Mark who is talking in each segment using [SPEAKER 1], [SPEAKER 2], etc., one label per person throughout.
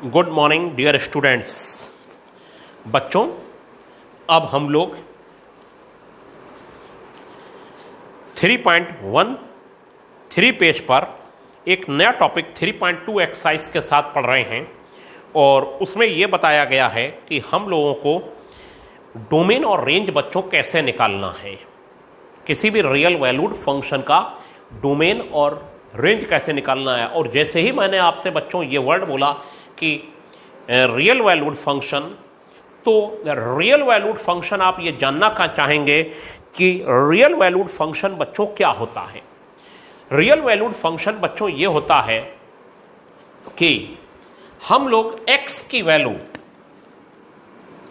[SPEAKER 1] Good morning dear students. बच्चों, अब हम लोग 3.13 पेज पर एक नया टॉपिक 3.2 एक्सरसाइज के साथ पढ़ रहे हैं और उसमें यह बताया गया है कि हम लोगों को डोमेन और रेंज बच्चों कैसे निकालना है। किसी भी रियल वैल्यूड फंक्शन का डोमेन और रेंज कैसे निकालना है। और जैसे ही मैंने आपसे बच्चों ये वर्ड बोला कि रियल वैल्यूड फंक्शन, तो रियल वैल्यूड फंक्शन आप ये जानना क्या चाहेंगे कि रियल वैल्यूड फंक्शन बच्चों क्या होता है। रियल वैल्यूड फंक्शन बच्चों ये होता है कि हम लोग x की वैल्यू,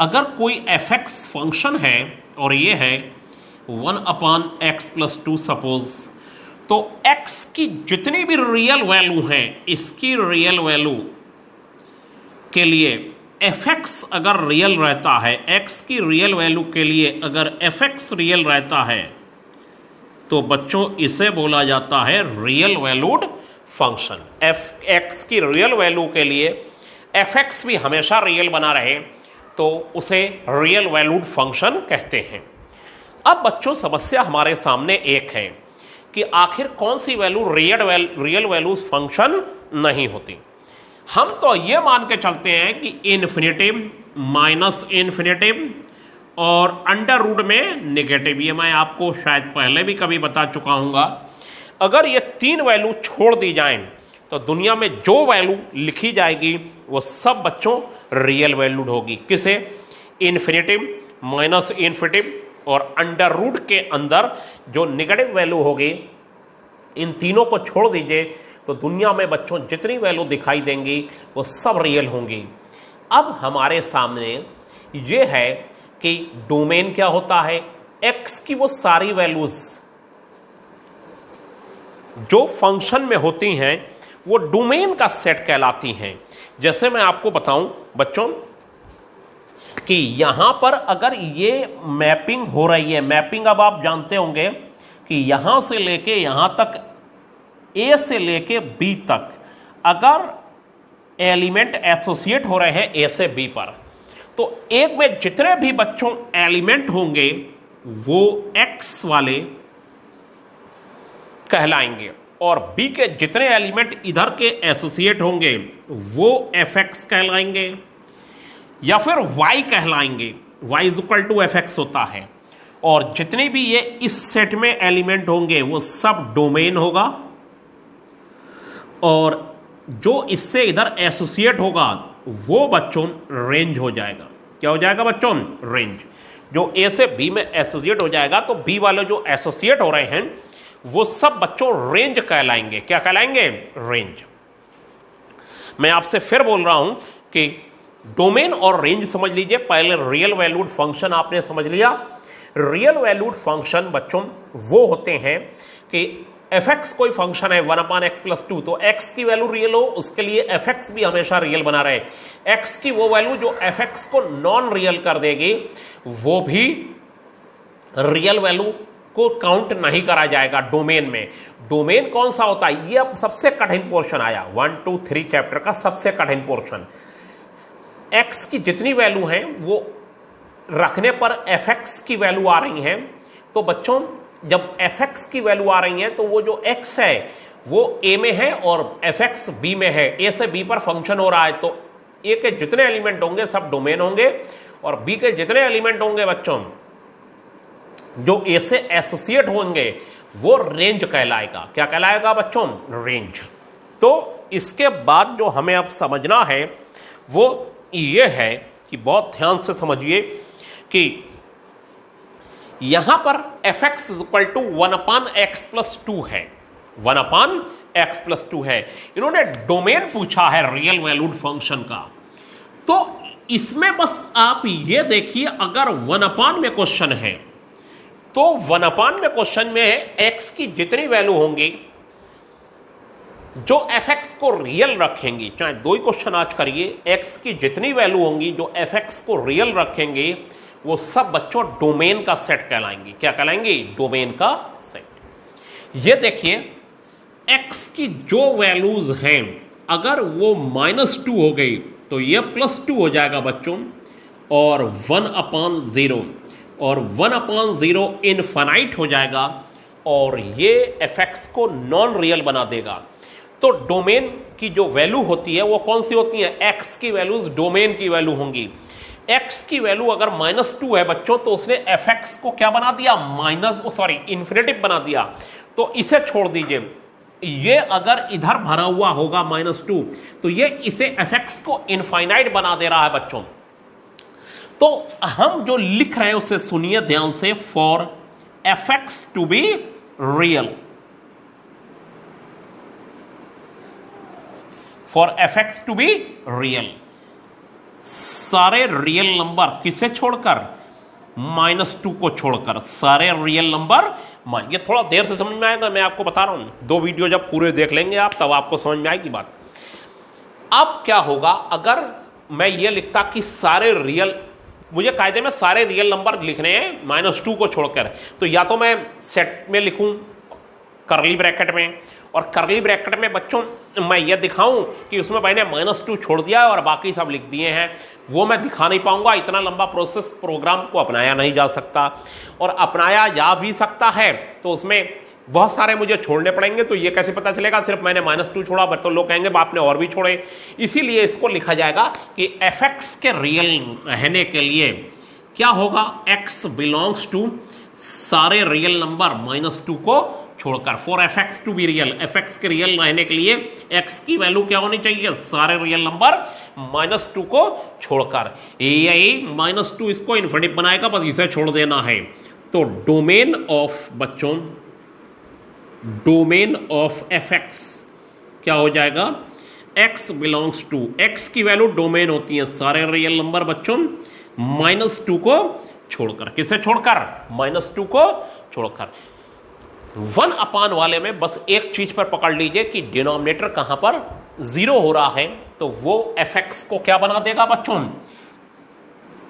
[SPEAKER 1] अगर कोई fx फंक्शन है और ये है 1/x+2 सपोज, तो x की जितनी भी रियल वैल्यू है, इसकी रियल वैल्यू के लिए fx अगर रियल रहता है, x की रियल वैल्यू के लिए अगर fx रियल रहता है, तो बच्चों इसे बोला जाता है रियल वैल्यूड फंक्शन। x की रियल वैल्यू के लिए fx भी हमेशा रियल बना रहे तो उसे रियल वैल्यूड फंक्शन कहते हैं। अब बच्चों समस्या हमारे सामने एक है कि आखिर कौन सी वैल्यू रियल वैल्यू फंक्शन नहीं होती। हम तो ये मान के चलते हैं कि इन्फिनेटिव, माइनस इन्फिनेटिव और अंडर रूट में नेगेटिव, ये मैं आपको शायद पहले भी कभी बता चुका हूँगा। अगर ये तीन वैल्यू छोड़ दी जाएं तो दुनिया में जो वैल्यू लिखी जाएगी वो सब बच्चों रियल वैल्यूड होगी। किसे? इन्फिनेटिव, माइनस इन्फिनेटिव और अंडर रूट के अंदर जो नेगेटिव वैल्यू होगी, इन तीनों को छोड़ दीजिए तो दुनिया में बच्चों जितनी वैल्यू दिखाई देंगी वो सब रियल होंगी। अब हमारे सामने ये है कि डोमेन क्या होता है। x की वो सारी वैल्यूज जो फंक्शन में होती हैं वो डोमेन का सेट कहलाती हैं। जैसे मैं आपको बताऊं बच्चों कि यहां पर अगर ये मैपिंग हो रही है, मैपिंग अब आप जानते होंगे कि यहां से लेके यहां तक, ए से लेके बी तक, अगर एलिमेंट एसोसिएट हो रहे हैं ए से बी पर, तो एक में जितने भी बच्चों एलिमेंट होंगे वो एक्स वाले कहलाएंगे और बी के जितने एलिमेंट इधर के एसोसिएट होंगे वो एफ एक्स कहलाएंगे या फिर वाई कहलाएंगे। Y is equal to F X होता है। और जितने भी ये इस सेट में एलिमेंट होंगे वो सब डोमेन होगा और जो इससे इधर एसोसिएट होगा वो बच्चों रेंज हो जाएगा। क्या हो जाएगा बच्चों? रेंज। जो ए से बी में एसोसिएट हो जाएगा तो बी वाले जो एसोसिएट हो रहे हैं वो सब बच्चों रेंज कहलाएंगे। क्या कहलाएंगे? रेंज। मैं आपसे फिर बोल रहा हूं कि डोमेन और रेंज समझ लीजिए। पहले रियल वैल्यूड फंक्शन आपने समझ लिया। रियल वैल्यूड फंक्शन बच्चों वो होते हैं कि fx कोई फंक्शन है 1/x+2, तो x की वैल्यू रियल हो, उसके लिए fx भी हमेशा रियल बना रहे। x की वो वैल्यू जो fx को नॉन रियल कर देगी वो भी रियल वैल्यू को काउंट नहीं करा जाएगा डोमेन में। डोमेन कौन सा होता है? ये अब सबसे कठिन पोर्शन आया 1, 2, 3 चैप्टर का सबसे कठिन पोर्शन। x की जितनी वैल्यू है वो रखने पर fx की वैल्यू आ रही है, तो बच्चों जब fx की वैल्यू आ रही है तो वो जो x है वो a में है और fx b में है। a से b पर फंक्शन हो रहा है तो a के जितने एलिमेंट होंगे सब डोमेन होंगे और b के जितने एलिमेंट होंगे बच्चों जो a से एसोसिएट होंगे वो रेंज कहलाएगा। क्या कहलाएगा बच्चों? रेंज। तो इसके बाद जो हमें अब समझना है वो ये है कि बहुत ध्यान से समझिए कि यहां पर fx is equal to 1/x+2 है। 1/x+2 है। इन्होंने डोमेन पूछा है रियल वैल्यूड फंक्शन का, तो इसमें बस आप ये देखिए, अगर 1/, में क्वेश्चन है तो 1/, में क्वेश्चन में है x की जितनी वैल्यू होंगी जो fx को रियल रखेंगी, चाहे दो ही क्वेश्चन आज करिए, x की जितनी वैल्यू होंगी जो fx को रियल रखेंगे वो सब बच्चों डोमेन का सेट कहलाएंगे। क्या कहलाएंगे? डोमेन का सेट। ये देखिए x की जो वैल्यूज हैं अगर वो -2 हो गई तो तो ये +2 हो जाएगा बच्चों, और 1/0, और 1/0 इनफाइनाइट हो जाएगा, और ये fx को नॉन रियल बना देगा। तो डोमेन की जो वैल्यू होती है वो कौन सी होती है? x की वैल्यूज डोमेन की वैल्यू होंगी। x की वैल्यू अगर -2 है बच्चों, तो उसने fx को क्या बना दिया? इन्फिनेटिव बना दिया। तो इसे छोड़ दीजिए, ये अगर इधर भरा हुआ होगा -2, तो ये इसे fx को इनफाइनाइट बना दे रहा है बच्चों। तो हम जो लिख रहे हैं उसे सुनिए ध्यान से, for fx to be real, for fx to be real, सारे रियल नंबर किसे छोड़कर? -2 को छोड़कर सारे रियल नंबर। ये थोड़ा देर से समझ में आएगा, मैं आपको बता रहा हूं, 2 वीडियो जब पूरे देख लेंगे आप, तब आपको समझ में आएगी बात। अब क्या होगा अगर मैं ये लिखता कि सारे रियल, मुझे कायदे में सारे रियल नंबर लिखने हैं -2 को छोड़कर, तो या तो मैं सेट में लिखूं करली ब्रैकेट में, और करली ब्रैकेट में बच्चों मैं ये दिखाऊं कि उसमें मैंने -2 छोड़ दिया है और बाकी सब लिख दिए हैं, वो मैं दिखा नहीं पाऊंगा। इतना लंबा प्रोसेस प्रोग्राम को अपनाया नहीं जा सकता, और अपनाया जा भी सकता है तो उसमें बहुत सारे मुझे छोड़ने पड़ेंगे। तो ये कैसे पता चलेगा सिर्फ मैंने -2 छोड़ा? तो लोग कहेंगे आपने और भी छोड़े। इसीलिए इसको लिखा जाएगा कि fx के रियल रहने के लिए क्या होगा? x बिलोंग्स टू सारे रियल नंबर -2 को छोड़कर, for fx to be real, fx के रियल रहने के लिए x की वैल्यू क्या होनी चाहिए? सारे रियल नंबर -2 को छोड़कर। यही -2 इसको इन्फिनिटिव बनाएगा, बस इसे छोड़ देना है। तो डोमेन ऑफ बच्चों, डोमेन ऑफ fx क्या हो जाएगा? x बिलोंग्स टू, x की वैल्यू डोमेन होती है सारे रियल नंबर बच्चों -2 को छोड़कर। किसे छोड़कर? -2 को छोड़कर। 1 वाले में बस एक चीज पर पकड़ लीजिए कि डिनोमिनेटर कहां पर 0 हो रहा है, तो वो fx को क्या बना देगा बच्चों?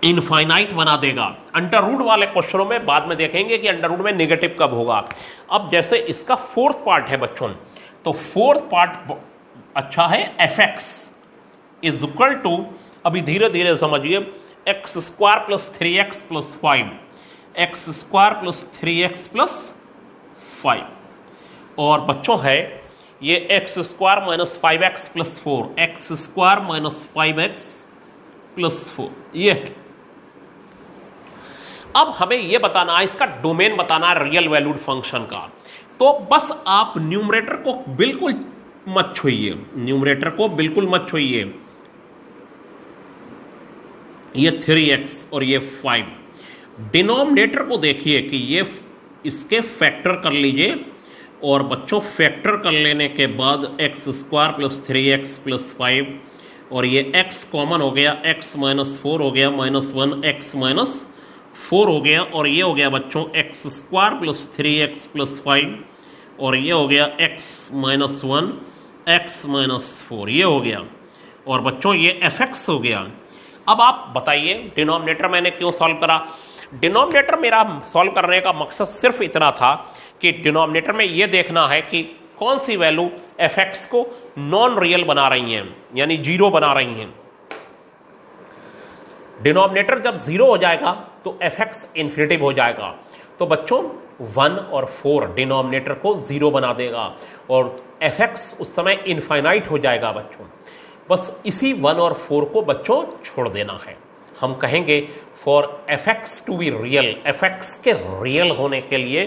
[SPEAKER 1] इनफाइनाइट बना देगा। अंडर रूट वाले क्वेश्चनों में बाद में देखेंगे कि अंडर रूट में नेगेटिव कब होगा। अब जैसे इसका 4th पार्ट है बच्चों, तो 4th पार्ट अच्छा है fx इज इक्वल टू, अभी धीरे धीरे समझिए, x² + 3x + 5, x² + 3x + 5, और बच्चों है ये x² - 5x + 4, x² - 5x + 4 ये है। अब हमें ये बताना है, इसका डोमेन बताना है रियल वैल्यूड फंक्शन का। तो बस आप न्यूमरेटर को बिल्कुल मत छुइए, न्यूमरेटर को बिल्कुल मत छुइए। ये 3x और ये 5, डिनोमिनेटर को देखिए कि ये इसके फैक्टर कर लीजिए, और बच्चों फैक्टर कर लेने के बाद x² + 3x + 5, और ये x कॉमन हो गया, x - 4 हो गया, -1 x - 4 हो गया, और ये हो गया बच्चों x² + 3x + 5, और ये हो गया x - 1 x - 4 ये हो गया, और बच्चों ये fx हो गया। अब आप बताइए डिनोमिनेटर मैंने क्यों सॉल्व करा? डिनोमिनेटर मेरा सॉल्व करने का मकसद सिर्फ इतना था कि डिनोमिनेटर में ये देखना है कि कौन सी वैल्यू fx को नॉन रियल बना रही हैं, यानी 0 बना रही हैं। डिनोमिनेटर जब 0 हो जाएगा तो fx इन्फिनिटिव हो जाएगा। तो बच्चों 1 और 4 डिनोमिनेटर को 0 बना देगा, और fx उस समय इनफाइनाइट हो जाएगा बच्चों। बस इसी 1 और 4 को बच्चों छोड़ देना है। हम कहेंगे for fx to be real, fx के रियल होने के लिए,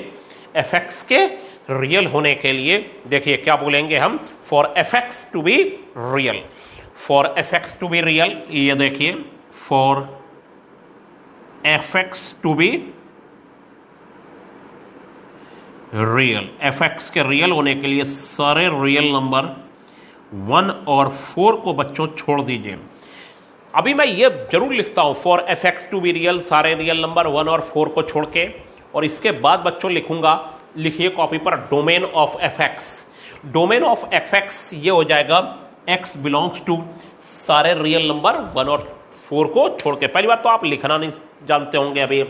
[SPEAKER 1] fx के रियल होने के लिए देखिए क्या बोलेंगे हम, for fx to be real, for fx to be real, ये देखिए for fx to be real, fx के रियल होने के लिए सारे रियल नंबर 1 और 4 को बच्चों छोड़ दीजिए। अभी मैं ये जरूर लिखता हूं for fx to be real, सारे रियल नंबर 1 और 4 को छोड़ के, और इसके बाद बच्चों लिखूंगा, लिखिए कॉपी पर, domain of fx। Domain of fx ये हो जाएगा x बिलोंग्स टू सारे रियल नंबर 1 और 4 को छोड़ के। पहली बात तो आप लिखना नहीं जानते होंगे, अभी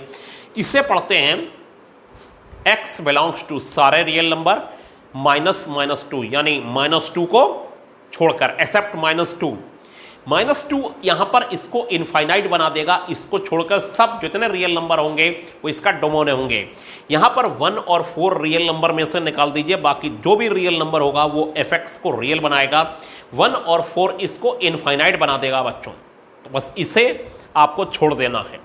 [SPEAKER 1] इसे पढ़ते हैं, x बिलोंग्स टू सारे रियल नंबर -2, यानी -2 को छोड़कर, एक्सेप्ट -2, -2 यहां पर इसको इनफाइनाइट बना देगा, इसको छोड़कर सब जितने रियल नंबर होंगे वो इसका डोमेन होंगे। यहां पर 1 और 4 रियल नंबर में से निकाल दीजिए, बाकी जो भी रियल नंबर होगा वो fx को रियल बनाएगा। 1 और 4 इसको इनफाइनाइट बना देगा बच्चों, तो बस इसे आपको छोड़ देना है।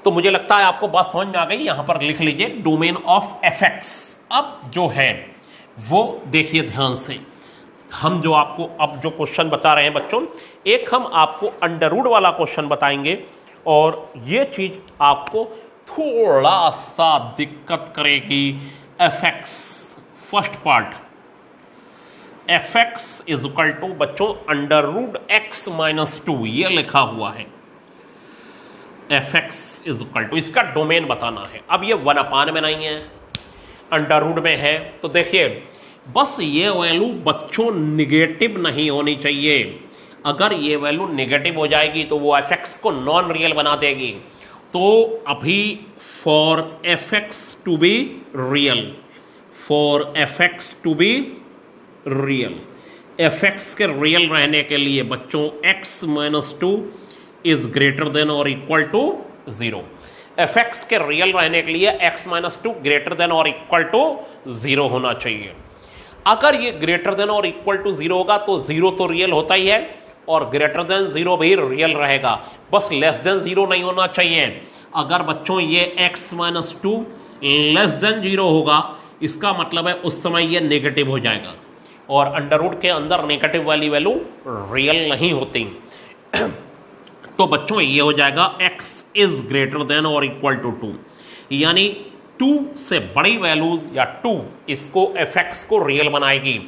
[SPEAKER 1] तो मुझे लगता है आपको बात समझ में आ गई। यहां पर लिख लीजिए डोमेन ऑफ fx। अब जो है वो देखिए ध्यान से, हम जो आपको अब जो क्वेश्चन बता रहे हैं बच्चों, एक हम आपको अंडर रूट वाला क्वेश्चन बताएंगे और ये चीज आपको थोड़ा सा दिक्कत करेगी। fx first part, fx is equal to बच्चों अंडर रूट x माइनस 2, ये लिखा हुआ है। fx इज इक्वल टू, इसका डोमेन बताना है। अब ये 1 में नहीं है, अंडर रूट में है, तो देखिए बस ये वैल्यू बच्चों निगेटिव नहीं होनी चाहिए। अगर ये वैल्यू निगेटिव हो जाएगी तो वो fx को नॉन रियल बना देगी। तो अभी for fx to be real, for fx to be real, fx के रियल रहने के लिए बच्चों x minus 2 is greater than or equal to 0। fx के रियल रहने के लिए x minus 2 greater than or equal to 0 होना चाहिए। अगर ये greater than or equal to 0 होगा तो 0 तो रियल होता ही है और ग्रेटर देन 0 भी रियल रहेगा, बस लेस देन 0 नहीं होना चाहिए। अगर बच्चों ये x माइनस 2 लेस देन 0 होगा, इसका मतलब है उस समय ये नेगेटिव हो जाएगा और अंडर रूट के अंदर नेगेटिव वाली वैल्यू रियल नहीं होती। तो बच्चों ये हो जाएगा x is greater than or equal to 2, यानी 2 से बड़ी वैल्यू या 2 इसको fx को रियल बनाएगी।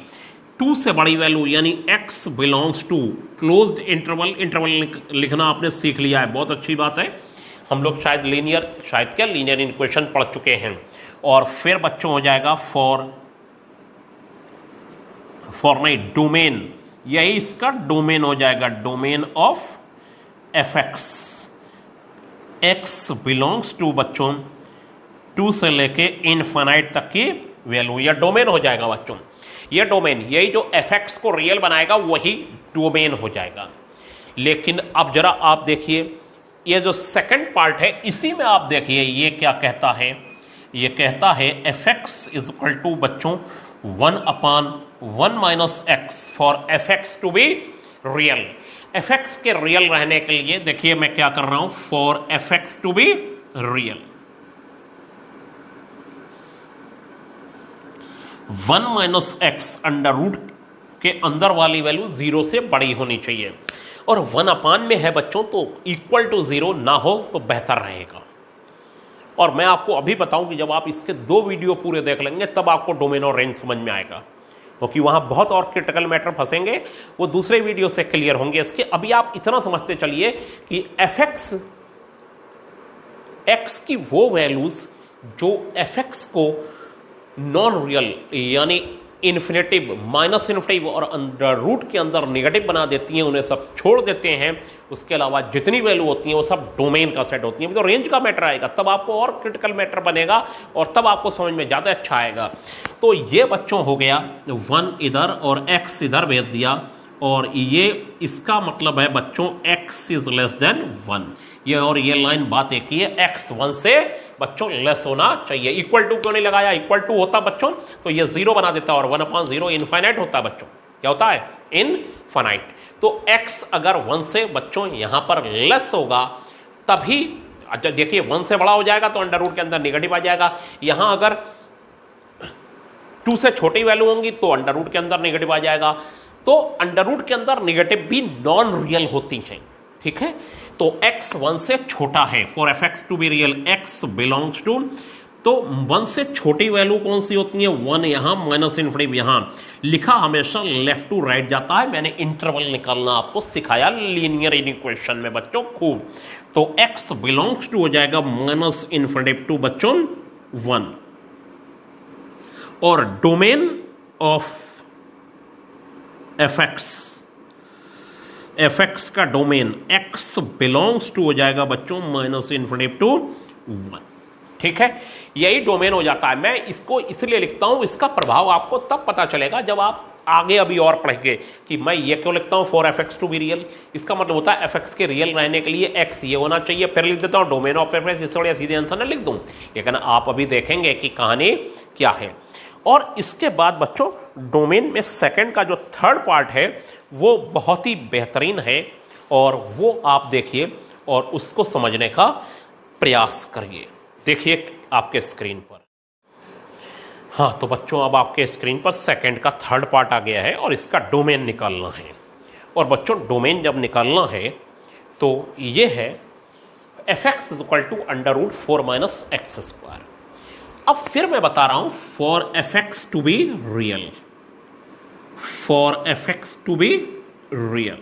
[SPEAKER 1] 2 से बड़ी वैल्यू यानी x belongs to closed interval, interval लिखना आपने सीख लिया है, बहुत अच्छी बात है। हम लोग शायद लीनियर इक्वेशन पढ़ चुके हैं। और फिर बच्चों हो जाएगा फॉर नहीं डोमेन, यही इसका डोमेन हो जाएगा, domain of fx। x belongs to बच्चों 2 से लेके इनफाइनाइट तक की वैल्यू, यह डोमेन हो जाएगा बच्चों। यह डोमेन, यही जो fx को रियल बनाएगा वही डोमेन हो जाएगा। लेकिन अब जरा आप देखिए ये जो सेकंड पार्ट है, इसी में आप देखिए ये क्या कहता है। ये कहता है fx इज इक्वल टू बच्चों 1/1 minus x for fx to be real. fx के रियल रहने के लिए देखिए मैं क्या कर रहा हूं, for fx to be real 1 minus x under root के अंदर वाली वैल्यू 0 से बड़ी होनी चाहिए और 1/, में है बच्चों, तो इक्वल टू 0 ना हो तो बेहतर रहेगा। और मैं आपको अभी बताऊं कि जब आप इसके 2 वीडियो पूरे देख लेंगे तब आपको डोमेन और रेंज समझ में आएगा, क्योंकि वहां बहुत और क्रिटिकल मैटर फंसेंगे, वो दूसरे वीडियो से क्लियर होंगे इसके। अभी आप इतना समझते चलिए कि fx x की वो वैल्यूज जो fx को नॉन रियल यानी इन्फिनेटिव, माइनस इन्फिनेटिव और अंडर रूट के अंदर नेगेटिव बना देती हैं, उन्हें सब छोड़ देते हैं। उसके अलावा जितनी वैल्यू होती हैं वो सब डोमेन का सेट होती हैं। तो रेंज का मैटर आएगा, तब आपको और क्रिटिकल मैटर बनेगा और तब आपको समझ में ज़्यादा अच्छा आएगा। तो ये बच्चों हो गया 1 इधर और x इधर भेज दिया, और ये इसका मतलब है बच्चों x इज लेस देन 1। ये और ये लाइन बात एक ही है, x 1 से बच्चों लेस होना चाहिए। इक्वल टू क्यों नहीं लगाया, इक्वल टू होता बच्चों तो ये 0 बना देता और 1/0 इनफाइनाइट होता बच्चों। क्या होता है, इनफाइनाइट। तो x अगर 1 से बच्चों यहां पर लेस होगा तभी, अच्छा देखिए 1 से बड़ा हो जाएगा तो अंडर रूट के अंदर नेगेटिव आ जाएगा। यहां अगर 2 से छोटी वैल्यू होंगी तो अंडर रूट के अंदर नेगेटिव आ जाएगा। तो अंडर रूट के अंदर नेगेटिव भी नॉन रियल होती हैं, ठीक है। तो x 1 से छोटा है, for fx to be real x belongs to, तो 1 से छोटी वैल्यू कौन सी होती है, 1 यहां माइनस इनफिनिटी यहां। लिखा हमेशा लेफ्ट टू राइट जाता है, मैंने इंटरवल निकालना आपको सिखाया लीनियर इक्वेशन में बच्चों खूब। तो x बिलोंग्स टू हो जाएगा माइनस इनफिनिटी टू बच्चों 1, और डोमेन ऑफ fx का डोमेन x बिलोंग्स टू हो जाएगा बच्चों माइनस इनफिनिटी टू 1, ठीक है। यही डोमेन हो जाता है। मैं इसको इसलिए लिखता हूं, इसका प्रभाव आपको तब पता चलेगा जब आप आगे अभी और पढ़ेंगे कि मैं ये क्यों लिखता हूँ for f x to be real, इसका मतलब होता है एफ एक्स के रियल रहने के लिए एक्स ये होना चाहिए, फिर लिख देता हूँ डोमेन ऑफ एफ एक्स, इससे बढ़िया सीधे आंसर ना लिख दूँ, लेकिन आप अभी देखेंगे कि कहानी क्या है। और इसके बाद बच्चों डोमेन में सेकंड का जो थर्ड पार्ट है वो बहुत ही बेहतरीन है, और वो आप देखिए और उसको समझने का प्रयास करिए। देखिए आपके स्क्रीन पर, हाँ तो बच्चों अब आपके स्क्रीन पर सेकंड का थर्ड पार्ट आ गया है और इसका डोमेन निकालना है। और बच्चों डोमेन जब निकालना है तो ये है f x is equal to under root 4 minus x square. अब फिर मैं बता रहा हूं for f x to be real, for f x to be real,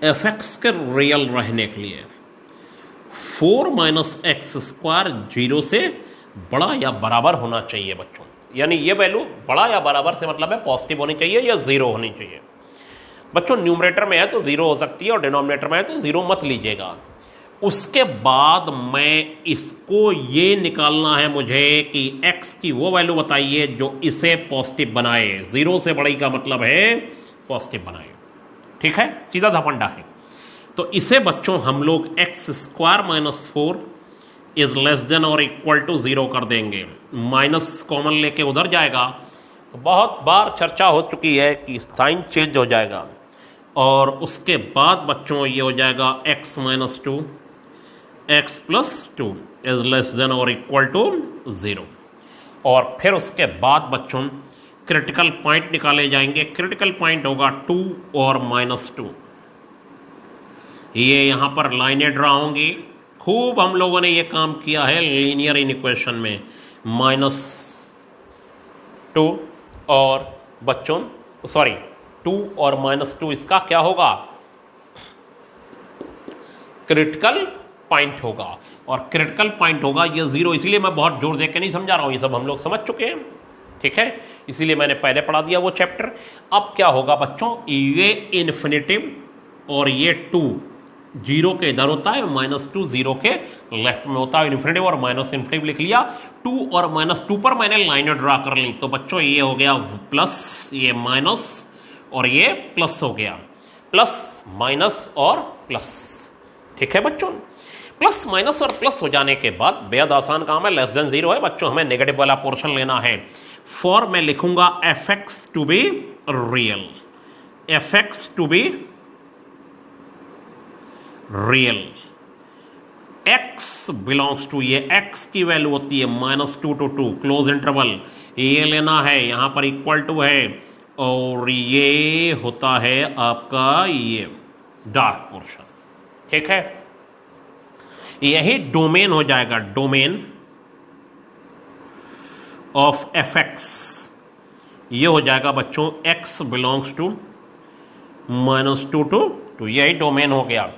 [SPEAKER 1] f x के रियल रहने के लिए 4 माइनस एक्स स्क्वायर 0 से बड़ा या बराबर होना चाहिए बच्चों, यानी ये वैल्यू बड़ा या बराबर से मतलब है पॉजिटिव होनी चाहिए या 0 होनी चाहिए। बच्चों न्यूमरेटर में है तो 0 हो सकती है और डिनोमिनेटर में है तो 0 मत लीजिएगा। उसके बाद मैं इसको ये निकालना है मुझे कि x की वो वैल्यू बताइए जो इसे पॉजिटिव बनाए, 0 से बड़ी का मतलब है पॉजिटिव बनाए, ठीक है, सीधा सा फंडा है। तो इसे बच्चों हम लोग x square minus 4 is less than or equal to 0 कर देंगे, माइनस कॉमन लेके उधर जाएगा। तो बहुत बार चर्चा हो चुकी है कि साइन चेंज हो जाएगा, और उसके बाद बच्चों ये हो जाएगा x minus 2 x plus 2 is less than or equal to 0। और फिर उसके बाद बच्चों क्रिटिकल पॉइंट निकाले जाएंगे। क्रिटिकल पॉइंट होगा 2 और माइनस 2, ये यहां पर लाइनें ड्रा होंगी। खूब हम लोगों ने ये काम किया है लीनियर इनइक्वेशन में, -2 और बच्चों सॉरी 2 और -2 इसका क्या होगा, क्रिटिकल पॉइंट होगा। और क्रिटिकल पॉइंट होगा ये 0, इसीलिए मैं बहुत जोर देकर नहीं समझा रहा हूं, ये सब हम लोग समझ चुके हैं, ठीक है, इसीलिए मैंने पहले पढ़ा दिया वो चैप्टर। अब क्या होगा बच्चों, ये इन्फिनिटिव और ये 2 0 के इधर होता है, -2 0 के लेफ्ट में होता है, इन्फिनिटिव और माइनस इन्फिनिटिव लिख लिया। 2 और -2 पर मैंने लाइन ड्रा कर ली, तो बच्चों ये हो गया प्लस, ये माइनस और ये प्लस हो गया, प्लस माइनस और प्लस, ठीक है बच्चों। प्लस माइनस और प्लस हो जाने के बाद बेहद आसान काम है, लेस देन 0 है बच्चों, हमें नेगेटिव वाला पोर्शन लेना है। फॉर मैं लिखूंगा f x to be real, f x to be real, x belongs to, ये x की वैल्यू होती है -2 to 2 क्लोज इंटरवल, ये लेना है, यहां पर इक्वल टू है, और ये होता है आपका ये डार्क पोर्शन, ठीक है, यही डोमेन हो जाएगा, डोमेन ऑफ एफ एक्स, ये हो जाएगा बच्चों x बिलोंग्स टू -2 to 2, यही डोमेन हो गया,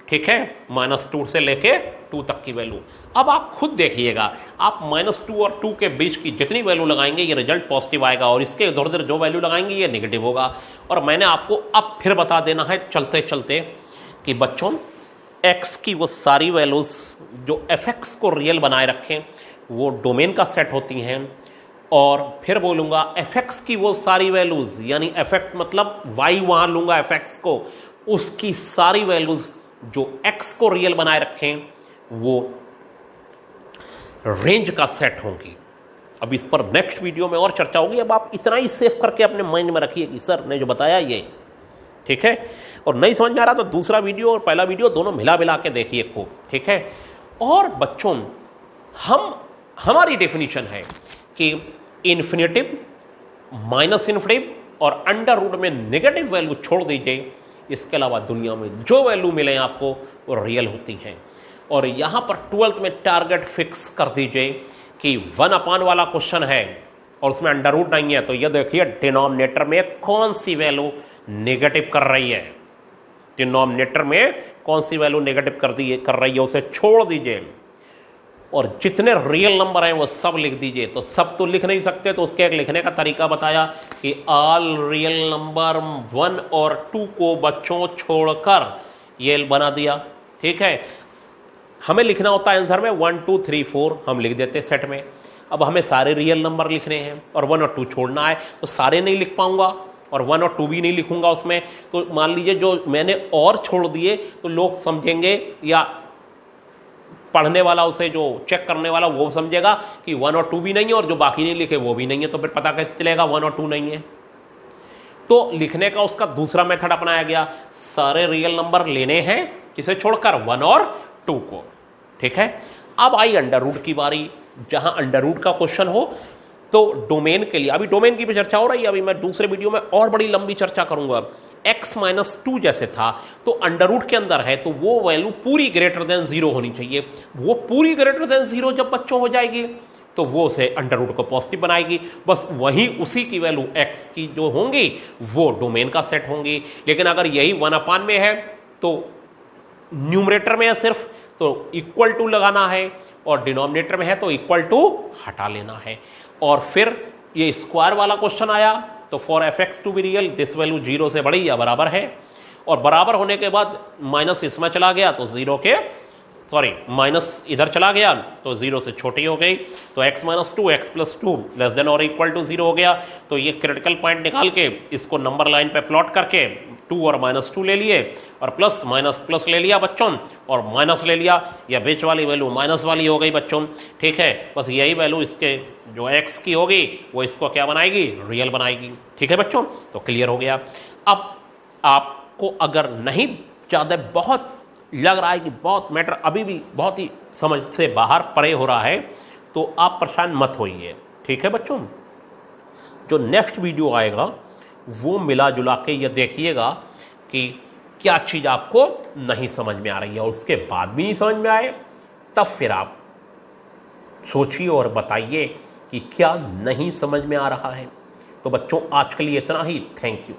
[SPEAKER 1] ठीक है, -2 से लेके 2 तक की वैल्यू। अब आप खुद देखिएगा, आप -2 और 2 के बीच की जितनी वैल्यू लगाएंगे ये रिजल्ट पॉजिटिव आएगा, और इसके इधर उधर जो वैल्यू लगाएंगे ये नेगेटिव होगा। और मैंने आपको अब फिर बता देना है चलते चलते कि बच्चों x की वो सारी वैल्यूज जो fx को रियल बनाए रखें वो डोमेन का सेट होती हैं, और फिर बोलूँगा fx की वो सारी वैल्यूज, यानी fx मतलब y वहाँ लूँगा fx को, उसकी सारी वैल्यूज जो x को रियल बनाए रखें वो रेंज का सेट होंगी। अब इस पर नेक्स्ट वीडियो में और चर्चा होगी, अब आप इतना ही सेव करके अपने माइंड में रखिए कि सर ने जो बताया ये, ठीक है, और नहीं समझ में आ रहा तो दूसरा वीडियो और पहला वीडियो दोनों मिला के देखिए खूब, ठीक है। और बच्चों हमारी डेफिनेशन है कि इन्फिनिटिव, माइनस इन्फिनिटिव और अंडर रूट में नेगेटिव वैल्यू छोड़ दीजिए, इसके अलावा दुनिया में जो वैल्यू मिले आपको वो रियल होती हैं। और यहाँ पर 12th में टारगेट फिक्स कर दीजिए कि 1 वाला क्वेश्चन है और उसमें अंडर रूट नहीं है, तो ये देखिए डिनोमिनेटर में कौन सी वैल्यू नेगेटिव कर रही है, डिनोमिनेटर में कौन सी वैल्यू नेगेटिव कर रही है उसे छोड़ दीजिए, और जितने रियल नंबर हैं वो सब लिख दीजिए। तो सब तो लिख नहीं सकते, तो उसके एक लिखने का तरीका बताया कि ऑल रियल नंबर 1 और 2 को बच्चों छोड़कर ये बना दिया, ठीक है। हमें लिखना होता है आंसर में 1 2 3 4, हम लिख देते सेट में। अब हमें सारे रियल नंबर लिखने हैं और 1 और 2 छोड़ना है, तो सारे नहीं लिख पाऊंगा और 1 और 2 भी नहीं लिखूंगा उसमें। तो मान लीजिए जो मैंने और छोड़ दिए तो लोग समझेंगे या पढ़ने वाला, उसे जो चेक करने वाला वो समझेगा कि 1 और 2 भी नहीं है और जो बाकी नहीं लिखे वो भी नहीं है, तो फिर पता कैसे चलेगा 1 और 2 नहीं है। तो लिखने का उसका दूसरा मेथड अपनाया गया, सारे रियल नंबर लेने हैं किसे छोड़कर 1 और 2 को। ठीक है, अब आई अंडर रूट की बारी। जहां अंडर रूट का क्वेश्चन हो तो डोमेन के लिए, अभी डोमेन की भी चर्चा हो रही है, अभी मैं दूसरे वीडियो में और बड़ी लंबी चर्चा करूंगा। x-2 जैसे था तो अंडर रूट के अंदर है तो वो वैल्यू पूरी ग्रेटर देन 0 होनी चाहिए। वो पूरी ग्रेटर देन 0 जब बच्चों हो जाएगी तो वो उसे अंडर रूट को पॉजिटिव बनाएगी। बस वही उसी की वैल्यू x की जो होंगी वो डोमेन का सेट होंगी। लेकिन अगर यही 1/, में है तो न्यूमरेटर में है सिर्फ तो इक्वल टू लगाना है, और डिनोमिनेटर में है तो इक्वल टू हटा लेना है। और फिर ये स्क्वायर वाला क्वेश्चन आया तो for f(x) to be real this value 0 से बड़ी या बराबर है, और बराबर होने के बाद माइनस इसमें चला गया तो माइनस इधर चला गया तो 0 से छोटी हो गई, तो x-2 x+2 less than or equal to 0 हो गया। तो ये क्रिटिकल पॉइंट निकाल के इसको नंबर लाइन पे प्लॉट करके 2 और -2 ले लिए और प्लस माइनस प्लस ले लिया बच्चों, और माइनस ले लिया, या बीच वाली वैल्यू माइनस वाली हो गई बच्चों। ठीक है, बस यही वैल्यू इसके जो x की होगी वो इसको क्या बनाएगी, रियल बनाएगी। ठीक है बच्चों, तो क्लियर हो गया। अब आपको अगर नहीं ज़्यादा बहुत लग रहा है कि बहुत मैटर अभी भी बहुत ही समझ से बाहर परे हो रहा है तो आप परेशान मत होइए। ठीक है बच्चों, जो नेक्स्ट वीडियो आएगा वो मिला जुला के ये देखिएगा कि क्या चीज़ आपको नहीं समझ में आ रही है, और उसके बाद भी नहीं समझ में आए तब फिर आप सोचिए और बताइए कि क्या नहीं समझ में आ रहा है। तो बच्चों आज के लिए इतना ही, थैंक यू।